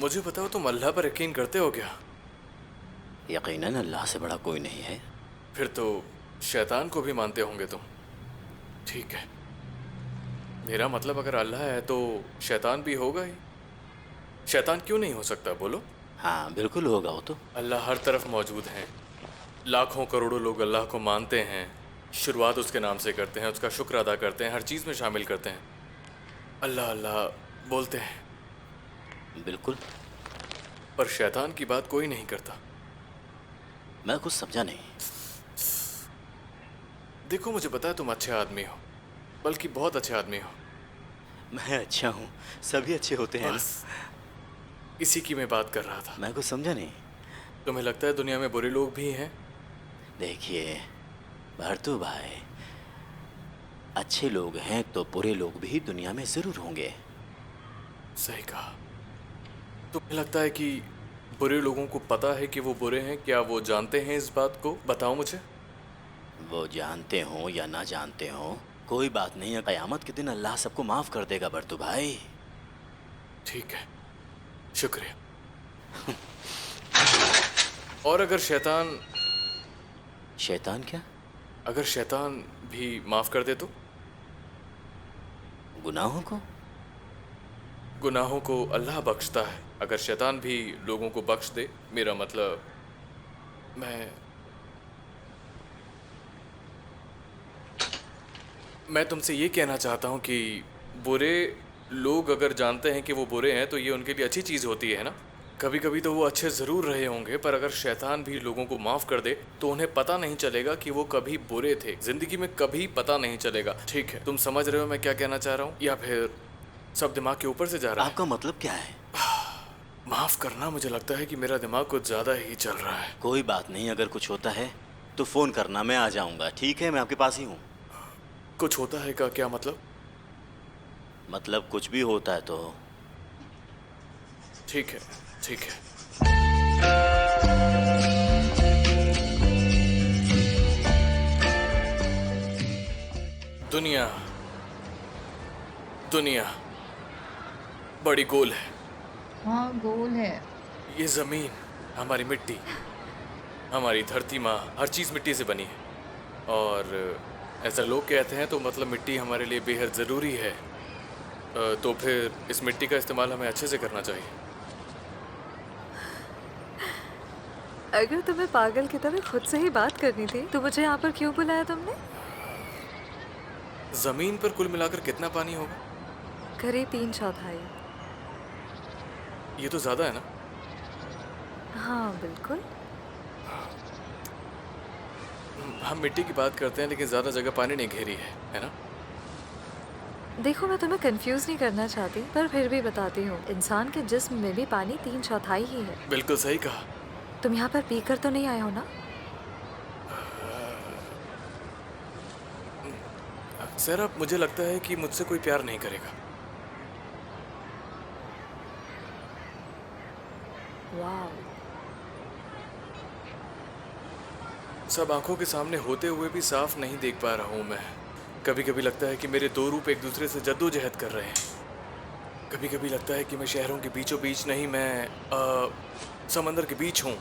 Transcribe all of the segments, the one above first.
मुझे बताओ, तुम अल्लाह पर यकीन करते हो क्या? यकीनन अल्लाह से बड़ा कोई नहीं है। फिर तो शैतान को भी मानते होंगे तुम। ठीक है, मेरा मतलब अगर अल्लाह है तो शैतान भी होगा ही। शैतान क्यों नहीं हो सकता, बोलो? हाँ बिल्कुल होगा वो तो। अल्लाह हर तरफ मौजूद है। लाखों करोड़ों लोग अल्लाह को मानते हैं, शुरुआत उसके नाम से करते हैं, उसका शुक्र अदा करते हैं, हर चीज़ में शामिल करते हैं, अल्लाह अल्लाह बोलते हैं। बिल्कुल। पर शैतान की बात कोई नहीं करता। मैं कुछ समझा नहीं। देखो, मुझे पता है तुम अच्छे आदमी हो, बल्कि बहुत अच्छे आदमी हो। मैं अच्छा हूँ, सभी अच्छे होते हैं ना। बस इसी की मैं बात कर रहा था। मैं कुछ समझा नहीं। तुम्हें लगता है दुनिया में बुरे लोग भी हैं? देखिए भरतू भाई, अच्छे लोग हैं तो बुरे लोग भी दुनिया में जरूर होंगे। सही कहा। तुम्हें लगता है कि बुरे लोगों को पता है कि वो बुरे हैं? क्या वो जानते हैं इस बात को? बताओ मुझे। वो जानते हो या ना जानते हो, कोई बात नहीं है, कयामत के दिन अल्लाह सबको माफ कर देगा भरतू भाई। ठीक है, शुक्रिया। और अगर शैतान शैतान क्या? अगर शैतान भी माफ कर दे तो? गुनाहों को? गुनाहों को अल्लाह बख्शता है। अगर शैतान भी लोगों को बख्श दे, मेरा मतलब मैं तुमसे ये कहना चाहता हूँ कि बुरे लोग अगर जानते हैं कि वो बुरे हैं तो ये उनके लिए अच्छी चीज़ होती है ना। कभी कभी तो वो अच्छे ज़रूर रहे होंगे, पर अगर शैतान भी लोगों को माफ़ कर दे तो उन्हें पता नहीं चलेगा कि वो कभी बुरे थे। ज़िंदगी में कभी पता नहीं चलेगा। ठीक है, तुम समझ रहे हो मैं क्या कहना चाह रहा हूँ, या फिर सब दिमाग के ऊपर से जा रहा है? आपका मतलब क्या है? माफ़ करना, मुझे लगता है कि मेरा दिमाग कुछ ज़्यादा ही चल रहा है। कोई बात नहीं, अगर कुछ होता है तो फोन करना, मैं आ जाऊंगा। ठीक है, मैं आपके पास ही हूँ। कुछ होता है का क्या मतलब? मतलब कुछ भी होता है तो? ठीक है, ठीक है। दुनिया दुनिया बड़ी गोल है। हाँ, गोल है। ये जमीन, हमारी मिट्टी, हमारी धरती माँ, हर चीज़ मिट्टी से बनी है। और ऐसा लोग कहते हैं, तो मतलब मिट्टी हमारे लिए बेहद ज़रूरी है। तो फिर इस मिट्टी का इस्तेमाल हमें अच्छे से करना चाहिए। अगर तुम्हें पागल की तरह खुद से ही बात करनी थी तो मुझे यहाँ पर क्यों बुलाया तुमने? ज़मीन पर कुल मिलाकर कितना पानी होगा? करीब 3/4। ये तो ज़्यादा है ना? हाँ बिल्कुल। हम मिट्टी की बात करते हैं, लेकिन ज़्यादा जगह पानी नहीं घेरी है ना? देखो, मैं तुम्हें कंफ्यूज नहीं करना चाहती, पर फिर भी बताती हूँ, इंसान के जिस्म में भी पानी 3/4 ही है। बिल्कुल सही कहा। तुम यहाँ पर पीकर तो नहीं आए हो ना? सर, अब मुझे लगता है कि मुझसे कोई प्यार नहीं करेगा। वाह। सब आंखों के सामने होते हुए भी साफ नहीं देख पा रहा हूँ मैं। कभी कभी लगता है कि मेरे दो रूप एक दूसरे से जद्दोजहद कर रहे हैं। कभी कभी लगता है कि मैं शहरों के बीचों बीच नहीं, मैं समंदर के बीच हूँ।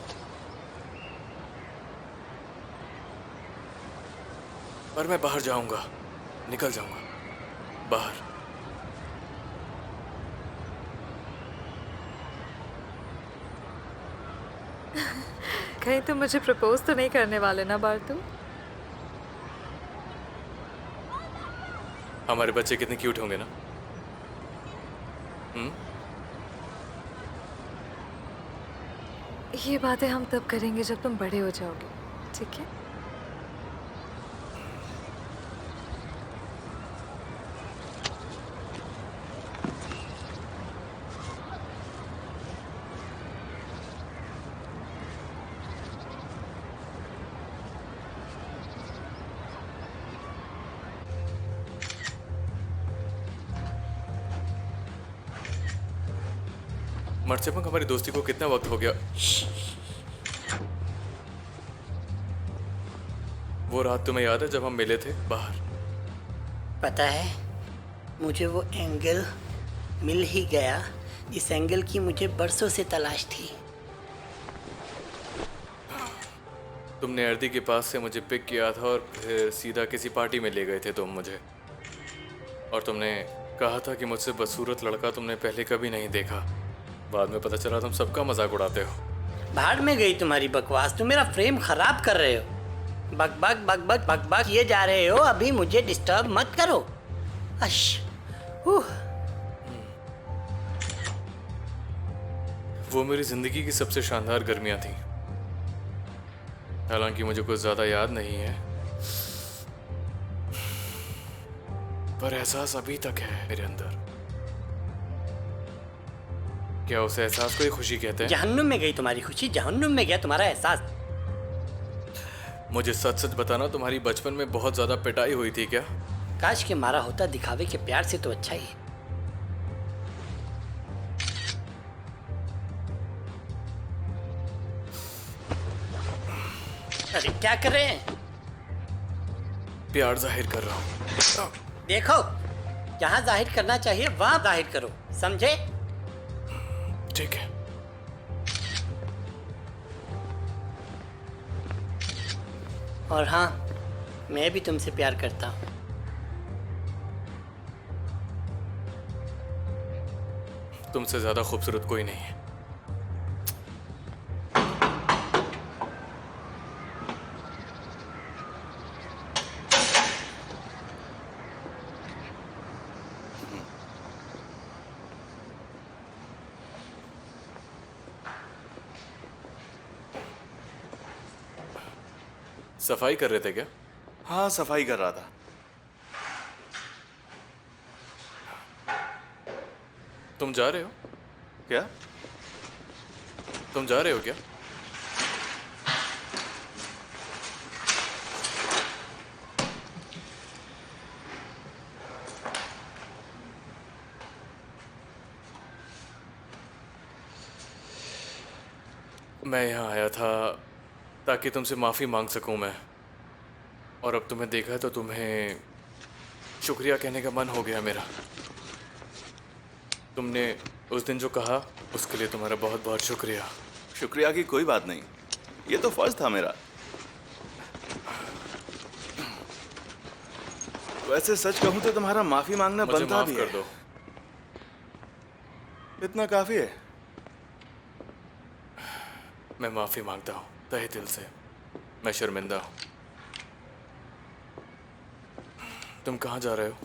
पर मैं बाहर जाऊंगा, निकल जाऊंगा बाहर। कहीं तुम मुझे प्रपोज तो नहीं करने वाले ना बार्तू? हमारे बच्चे कितने क्यूट होंगे ना? ये बातें हम तब करेंगे जब तुम बड़े हो जाओगे, ठीक है? मरचपंख, हमारी दोस्ती को कितना वक्त हो गया? वो रात तुम्हें याद है जब हम मिले थे बाहर? पता है, मुझे वो एंगल मिल ही गया इस एंगल की मुझे बरसों से तलाश थी। तुमने अर्दी के पास से मुझे पिक किया था और फिर सीधा किसी पार्टी में ले गए थे तुम मुझे, और तुमने कहा था कि मुझसे बदसूरत लड़का तुमने पहले कभी नहीं देखा। बाद में पता चला तुम सबका मजाक उड़ाते हो। भाड़ में गई तुम्हारी बकवास, तुम मेरा फ्रेम खराब कर रहे हो। बक बक बक बक बक बक ये जा रहे हो, अभी मुझे डिस्टर्ब मत करो। अश वो मेरी जिंदगी की सबसे शानदार गर्मियां थी। हालांकि मुझे कुछ ज्यादा याद नहीं है, पर एहसास अभी तक है मेरे अंदर। क्या उस एहसास को ही खुशी कहते हैं? जहन्नुम में गई तुम्हारी खुशी, जहन्नुम में गया तुम्हारा एहसास। मुझे सच सच बताना, तुम्हारी बचपन में बहुत ज्यादा पिटाई हुई थी क्या? काश के मारा होता, दिखावे के प्यार से तो अच्छा ही। अरे क्या कर रहे हैं? प्यार जाहिर कर रहा हूँ। देखो, जहाँ जाहिर करना चाहिए वहाँ जाहिर करो, समझे? ठीक है। और हाँ, मैं भी तुमसे प्यार करता हूँ। तुमसे ज्यादा खूबसूरत कोई नहीं है। सफाई कर रहे थे क्या? हाँ, सफाई कर रहा था। तुम जा रहे हो? क्या? तुम जा रहे हो क्या? मैं यहाँ आया था ताकि तुमसे माफ़ी मांग सकूं मैं, और अब तुम्हें देखा तो तुम्हें शुक्रिया कहने का मन हो गया मेरा। तुमने उस दिन जो कहा उसके लिए तुम्हारा बहुत बहुत शुक्रिया। शुक्रिया की कोई बात नहीं, ये तो फर्ज था मेरा। वैसे सच कहूं तो तुम्हारा माफी मांगना मुझे बनता माफ भी कर है। दो। इतना काफी है। मैं माफ़ी मांगता हूँ तहे दिल से। मैं शर्मिंदा हूँ। तुम कहाँ जा रहे हो?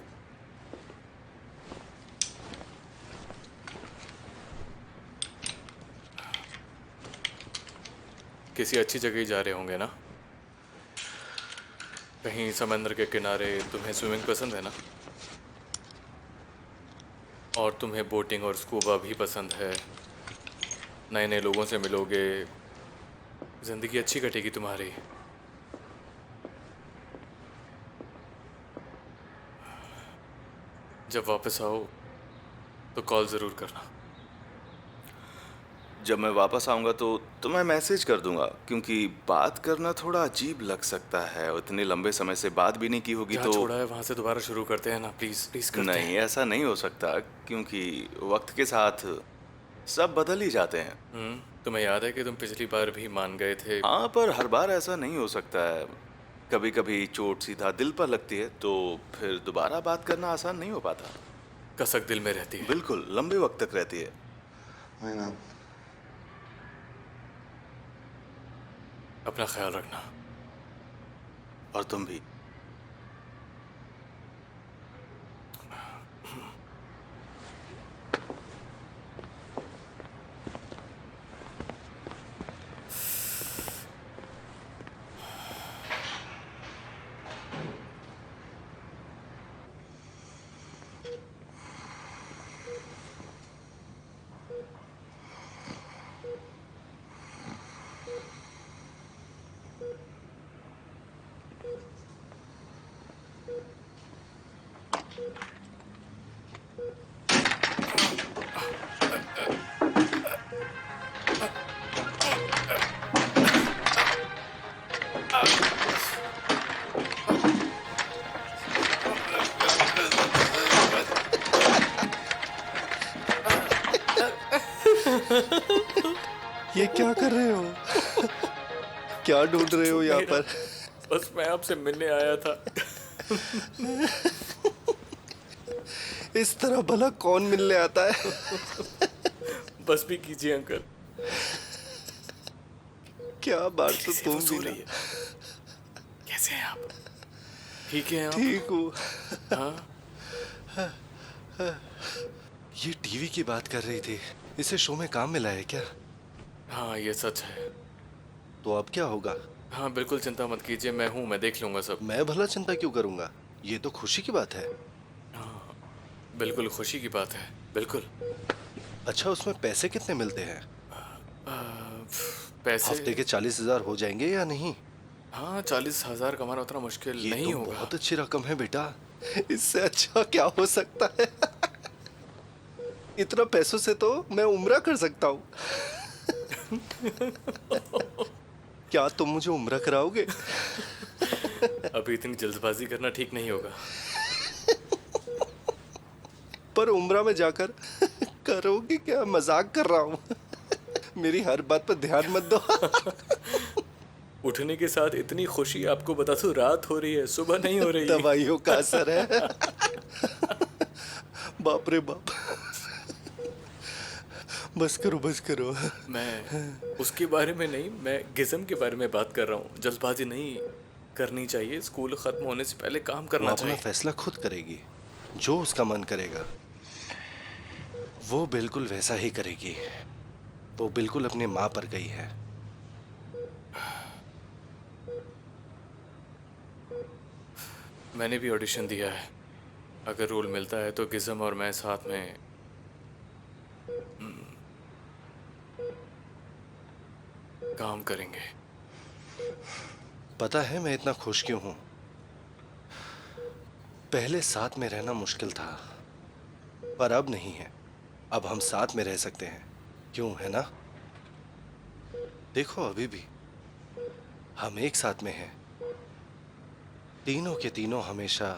किसी अच्छी जगह ही जा रहे होंगे ना? कहीं समंदर के किनारे। तुम्हें स्विमिंग पसंद है ना? और तुम्हें बोटिंग और स्कूबा भी पसंद है। नए नए लोगों से मिलोगे, जिंदगी अच्छी कटेगी तुम्हारी। जब वापस आओ तो कॉल ज़रूर करना। जब मैं वापस आऊंगा तो तुम्हें मैसेज कर दूंगा, क्योंकि बात करना थोड़ा अजीब लग सकता है। इतने लंबे समय से बात भी नहीं की होगी जहाँ तो। छोड़ा है वहाँ से दोबारा शुरू करते हैं ना, प्लीज़ प्लीज़ करते नहीं, हैं। ऐसा नहीं हो सकता, क्योंकि वक्त के साथ सब बदल ही जाते हैं। तुम्हें याद है कि तुम पिछली बार भी मान गए थे? हाँ, पर हर बार ऐसा नहीं हो सकता है। कभी कभी चोट सीधा दिल पर लगती है, तो फिर दोबारा बात करना आसान नहीं हो पाता। कसक दिल में रहती है। बिल्कुल, लंबे वक्त तक रहती है। अपना ख्याल रखना। और तुम भी। ये क्या कर रहे हो? क्या ढूंढ रहे हो यहाँ पर? बस मैं आपसे मिलने आया था। इस तरह भला कौन मिलने आता है? बस भी कीजिए अंकल। क्या बात तो कैसी तुम वो सो भी रही ना। है? कैसे हैं आप? ठीक है आप? ठीक हूँ। हाँ। ये टीवी की बात कर रही थी, इसे शो में काम मिला है क्या? हाँ ये सच है। तो अब क्या होगा? हाँ बिल्कुल चिंता मत कीजिए, मैं हूँ, मैं देख लूंगा सब। मैं भला चिंता क्यों करूंगा? ये तो खुशी की बात है। बिल्कुल खुशी की बात है, बिल्कुल। अच्छा, उसमें पैसे कितने मिलते हैं? पैसे हफ्ते के 40,000 हो जाएंगे या नहीं? हाँ 40,000 कमाना उतना मुश्किल ये नहीं तो होगा। बहुत अच्छी रकम है बेटा। इससे अच्छा क्या हो सकता है? इतना पैसों से तो मैं उम्रा कर सकता हूँ। क्या तुम मुझे उम्रा कराओगे? अभी इतनी जल्दबाजी करना ठीक नहीं होगा। पर उम्रा में जाकर करोगे क्या? मजाक कर रहा हूँ। मेरी हर बात पर ध्यान मत दो। उठने के साथ इतनी खुशी, आपको बता दूं रात हो रही है, सुबह नहीं हो रही। दवाइयों का असर है। बाप रे बाप। बस करो बस करो। मैं उसके बारे में नहीं, मैं गिज़म के बारे में बात कर रहा हूँ। जल्दबाजी नहीं करनी चाहिए, स्कूल खत्म होने से पहले काम वो करना अपना चाहिए। फैसला खुद करेगी, जो उसका मन करेगा वो बिल्कुल वैसा ही करेगी। वो बिल्कुल अपनी माँ पर गई है। मैंने भी ऑडिशन दिया है, अगर रोल मिलता है तो गिज़म और मैं साथ में काम करेंगे। पता है मैं इतना खुश क्यों हूं? पहले साथ में रहना मुश्किल था, पर अब नहीं है। अब हम साथ में रह सकते हैं, क्यों है ना? देखो अभी भी हम एक साथ में हैं, तीनों के तीनों हमेशा।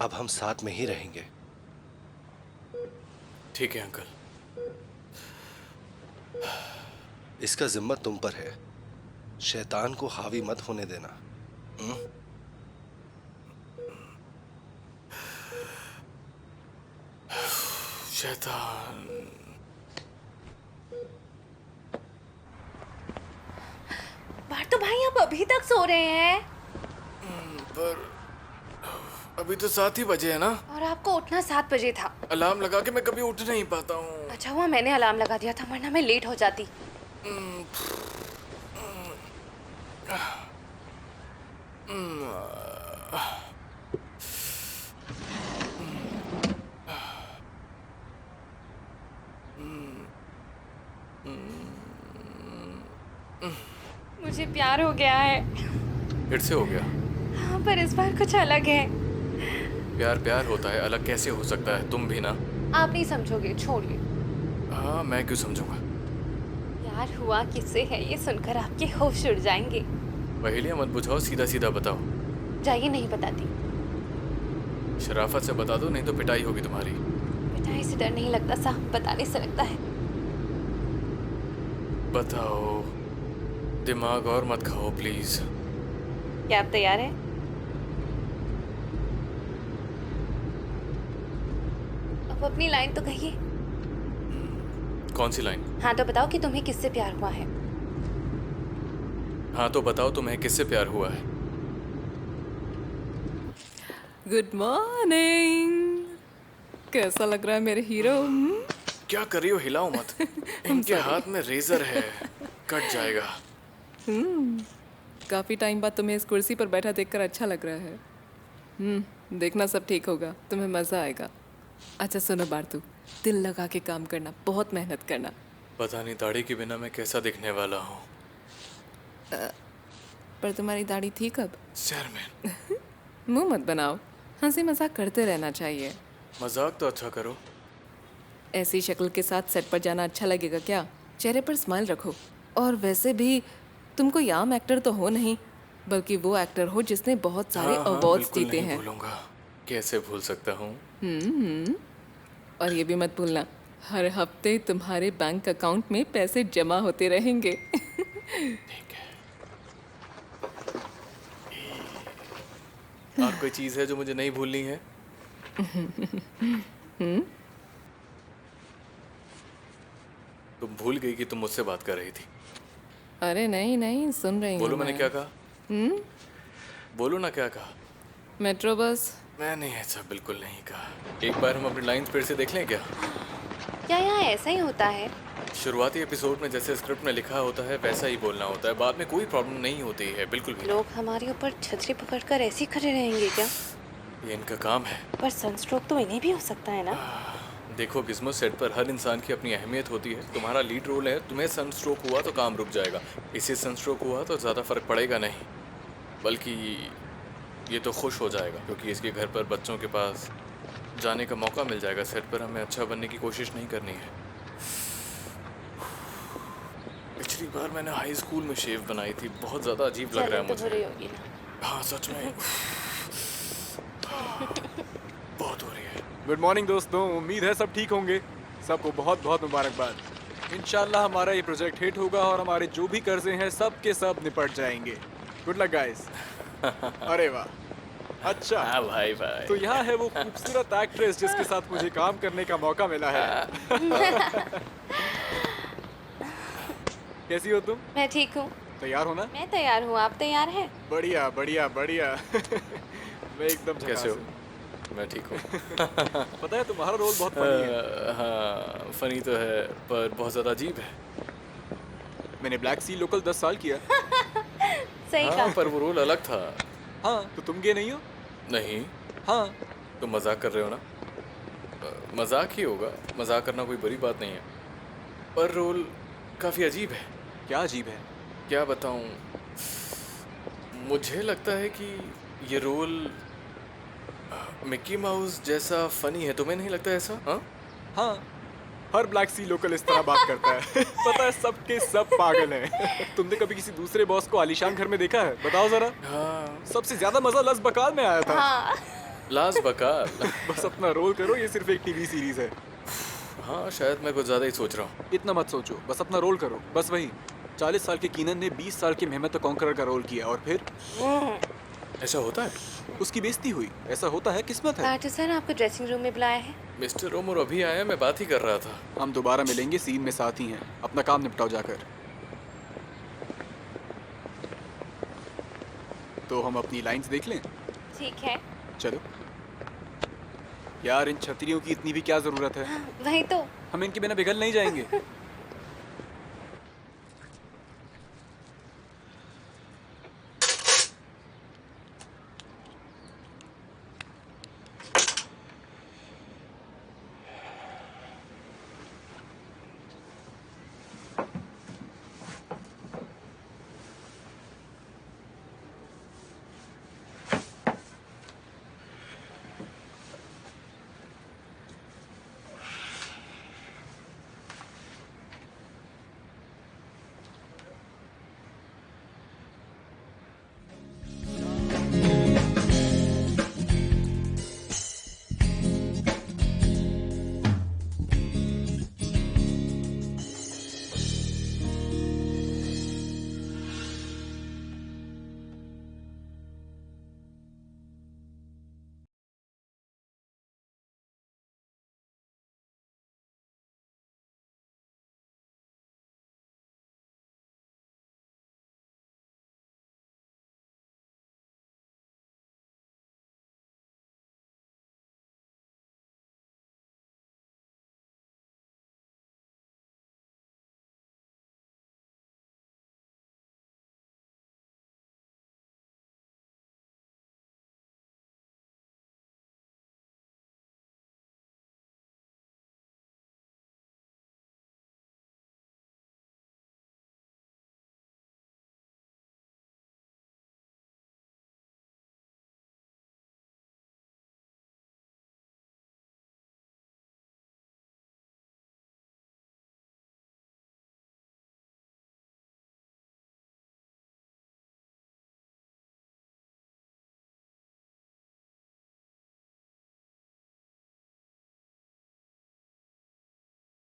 अब हम साथ में ही रहेंगे। ठीक है अंकल। इसका जिम्मत तुम पर है। शैतान को हावी मत होने देना। शैतान। बार्तो भाई आप अभी तक सो रहे हैं? पर अभी तो 7 ही बजे है ना। और आपको उठना 7 बजे था। अलार्म लगा के मैं कभी उठ नहीं पाता हूँ। अच्छा हुआ मैंने अलार्म लगा दिया था, वरना मैं लेट हो जाती। मुझे प्यार हो गया है। फिर से हो गया? हाँ, पर इस बार कुछ अलग है। प्यार प्यार होता है, अलग कैसे हो सकता है? तुम भी ना। आप नहीं समझोगे, छोड़िए। हाँ मैं क्यों समझूंगा। प्यार हुआ किससे है ये सुनकर आपके होश उड़ जाएंगे। पहेलियां मत बुझाओ, सीधा सीधा बताओ। जाइए, नहीं बताती। शराफत से बता दो, नहीं तो पिटाई होगी तुम्हारी। पिटाई से डर नहीं लगता साहब, बताने से लगता है। बताओ, दिमाग और मत खाओ प्लीज। क्या आप तैयार हैं? अब अपनी लाइन तो कहिए। कौन सी लाइन? हाँ तो बताओ कि तुम्हें किससे प्यार हुआ है। हाँ तो बताओ तुम्हें किससे प्यार हुआ है। Good morning. कैसा लग रहा है मेरे हीरो? क्या कर रही हो? हिलाओ मत। इनके हाथ में रेजर है, कट जाएगा। काफी टाइम बाद तुम्हें इस कुर्सी पर बैठा देखकर अच्छा लग रहा है। देखना सब ठीक होगा, तुम्हें मजा आएगा। अच्छा सुनो बार्तू, दिल लगा के काम करना, बहुत मेहनत करना। पता नहीं दाढ़ी के बिना मैं कैसा दिखने वाला हूँ। पर तुम्हारी दाढ़ी थी कब? चेयरमैन। मुंह मत बनाओ, हंसी मजाक करते रहना चाहिए। मजाक तो अच्छा करो। ऐसी शक्ल के साथ सेट पर जाना अच्छा लगेगा क्या? चेहरे पर स्माइल रखो। और वैसे भी तुम कोई आम एक्टर तो हो नहीं, बल्कि वो एक्टर हो जिसने बहुत सारे अवार्ड्स बिल्कुल जीते नहीं हैं। भूलूंगा, कैसे भूल सकता हूँ। और ये भी मत भूलना हर हफ्ते तुम्हारे बैंक अकाउंट में पैसे जमा होते रहेंगे। ठीक है। और कोई चीज़ है जो मुझे नहीं भूलनी है? तुम भूल गई कि तुम मुझसे बात कर रही थी। अरे नहीं नहीं, सुन रही हूँ बोलो मैंने मैं। क्या कहा? बोलो ना क्या कहा? Metro bus. मैंने ऐसा बिल्कुल नहीं कहा। एक बार हम अपनी लाइंस फिर से देख लें क्या? क्या यहाँ ऐसा ही होता है? शुरुआती एपिसोड में जैसे स्क्रिप्ट में लिखा होता है वैसा ही बोलना होता है, बाद में कोई प्रॉब्लम नहीं होती है, बिल्कुल भी। लोग हमारे ऊपर छतरी पकड़कर ऐसे ही खड़े रहेंगे क्या? ये इनका काम है। पर सनस्ट्रोक तो इन्हें भी हो सकता है ना? देखो गिज़्मो, सेट पर हर इंसान की अपनी अहमियत होती है। तुम्हारा लीड रोल है, तुम्हें सनस्ट्रोक हुआ तो काम रुक जाएगा, इसे सनस्ट्रोक हुआ तो ज़्यादा फर्क पड़ेगा नहीं, बल्कि ये तो खुश हो जाएगा क्योंकि इसके घर पर बच्चों के पास जाने का मौका मिल जाएगा। सेट पर हमें अच्छा बनने की कोशिश नहीं करनी है। पिछली बार मैंने हाई स्कूल में शेव बनाई थी, बहुत ज़्यादा अजीब लग रहा है चलो तो हो रही मुझे। होगी ना। हाँ सच में बहुत हो रही है। गुड मॉर्निंग दोस्तों, उम्मीद है सब ठीक होंगे। सबको बहुत बहुत मुबारकबाद। इंशाल्लाह हमारा ये प्रोजेक्ट हिट होगा और हमारे जो भी कर्जे हैं सब के सब निपट जाएंगे। Good luck guys. अरे वाह, अच्छा। हाँ भाई भाई। तो यहाँ है वो खूबसूरत एक्ट्रेस जिसके साथ मुझे काम करने का मौका मिला है। कैसी हो तुम? मैं ठीक हूँ। तैयार हो ना? मैं तैयार हूँ, आप तैयार हैं? बढ़िया बढ़िया बढ़िया। मैं एकदम झकास कैसे हो? हूँ। मैं ठीक हूँ। पता है तुम्हारा रोल बहुत फनी है। हाँ फनी तो है पर बहुत ज़्यादा अजीब है। मैंने ब्लैक सी लोकल 10 साल किया। सही हाँ कहा। पर वो रोल अलग था। हाँ तो तुम गे नहीं हो? नहीं, हाँ। तुम मजाक कर रहे हो ना? मजाक ही होगा, मजाक करना कोई बुरी बात नहीं है, पर रोल काफ़ी अजीब है। क्या अजीब है? क्या बताऊँ, मुझे लगता है कि ये रोल मिक्की माउस जैसा फनी है। तुम्हें नहीं लगता ऐसा? हाँ हाँ, हर ब्लैक सी लोकल इस तरह बात करता है। पता है सबके सब पागल हैं। तुमने कभी किसी दूसरे बॉस को आलीशान घर में देखा है? बताओ जरा। हाँ। सबसे ज्यादा मजा लस बकाल में आया था। हाँ। लाज बकाल। बस अपना रोल करो, ये सिर्फ एक टीवी सीरीज है। हाँ शायद मैं कुछ ज़्यादा ही सोच रहा हूँ। इतना मत सोचो, बस अपना रोल करो, बस वही। 40 साल के कीनन ने 20 साल के मेहमत द कॉन्करर का रोल किया और फिर ऐसा होता है? उसकी बेइज्जती हुई। ऐसा होता है, किस्मत है। कार्टर सर आपको ड्रेसिंग रूम में बुलाया है। मिस्टर ओमर अभी आया, मैं बात ही कर रहा था। हम दोबारा मिलेंगे, सीन में साथ ही हैं। अपना काम निपटाओ जाकर। तो हम अपनी लाइंस देख लें? ठीक है। चलो। यार इन छतरियों की इतनी भी क्या जरूरत है? वही तो। हम इनके बिना पिघल नहीं जाएंगे।